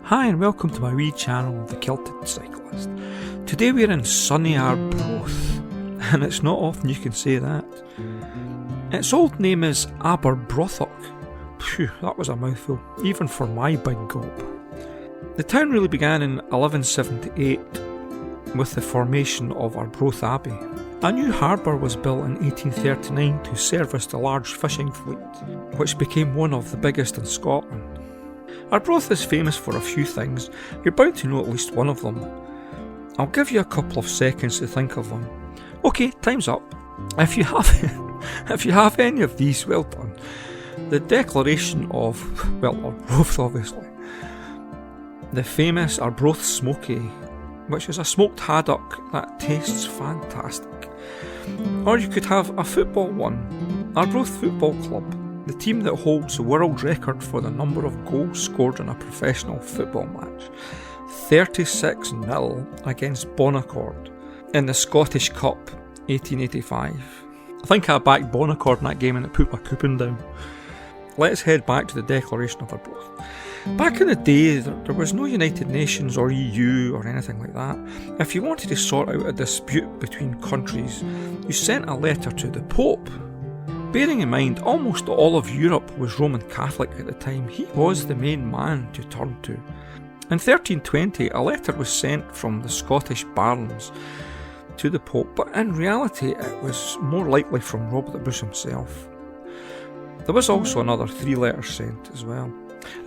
Hi and welcome to my wee channel, The Kilted Cyclist. Today we're in sunny Arbroath, and it's not often you can say that. Its old name is Arbroath. Phew, that was a mouthful, even for my big gulp. The town really began in 1178 with the formation of Arbroath Abbey. A new harbour was built in 1839 to service the large fishing fleet, which became one of the biggest in Scotland. Arbroath is famous for a few things. You're bound to know at least one of them. I'll give you a couple of seconds to think of them. Okay, time's up. If you have any of these, well done. The declaration of, Arbroath obviously. The famous Arbroath Smoky, which is a smoked haddock that tastes fantastic. Or you could have a football one, Arbroath Football Club, the team that holds the world record for the number of goals scored in a professional football match. 36-0 against Bonaccord in the Scottish Cup 1885. I think I backed Bonaccord in that game and it put my coupon down. Let's head back to the Declaration of Arbroath. Back in the day, there was no United Nations or EU or anything like that. If you wanted to sort out a dispute between countries, you sent a letter to the Pope. Bearing in mind, almost all of Europe was Roman Catholic at the time, he was the main man to turn to. In 1320, a letter was sent from the Scottish barons to the Pope, but in reality it was more likely from Robert the Bruce himself. There was also another 3 letters sent as well.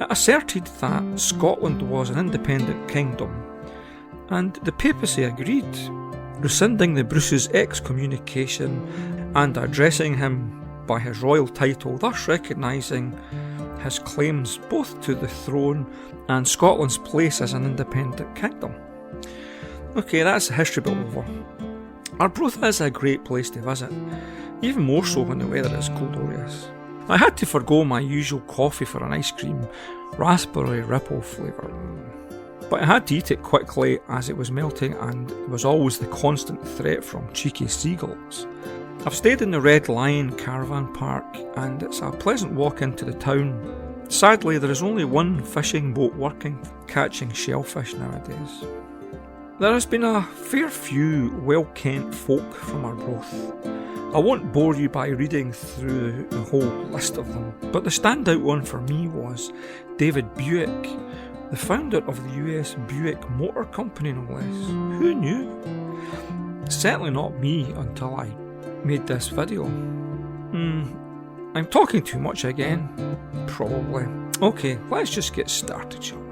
It asserted that Scotland was an independent kingdom, and the papacy agreed, rescinding the Bruce's excommunication and addressing him by his royal title, thus recognising his claims both to the throne and Scotland's place as an independent kingdom. Okay, that's the history bit over. Arbroath is a great place to visit, even more so when the weather is glorious. I had to forgo my usual coffee for an ice cream, raspberry ripple flavour, but I had to eat it quickly as it was melting and there was always the constant threat from cheeky seagulls. I've stayed in the Red Lion Caravan Park and it's a pleasant walk into the town. Sadly, there is only one fishing boat working, catching shellfish nowadays. There has been a fair few well-kent folk from Arbroath. I won't bore you by reading through the whole list of them, but the standout one for me was David Buick, the founder of the US Buick Motor Company no less. Who knew? Certainly not me until I made this video. I'm talking too much again. Probably. Okay, let's just get started, shall we?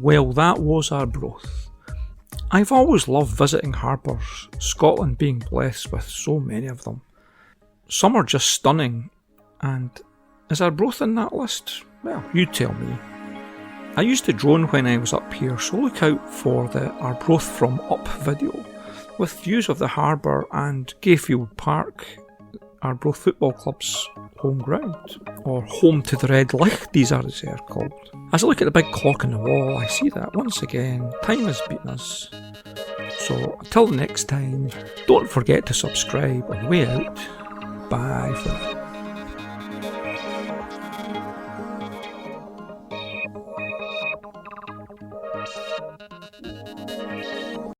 Well, that was Arbroath. I've always loved visiting harbours, Scotland being blessed with so many of them. Some are just stunning, and is Arbroath in that list? Well, you tell me. I used to drone when I was up here, so look out for the Arbroath from Up video, with views of the harbour and Gayfield Park, Arbroath Football Club's home ground, or home to the Red Lichties as they are called. As I look at the big clock on the wall, I see that once again, time has beaten us. So until next time, don't forget to subscribe on the way out. Bye for now.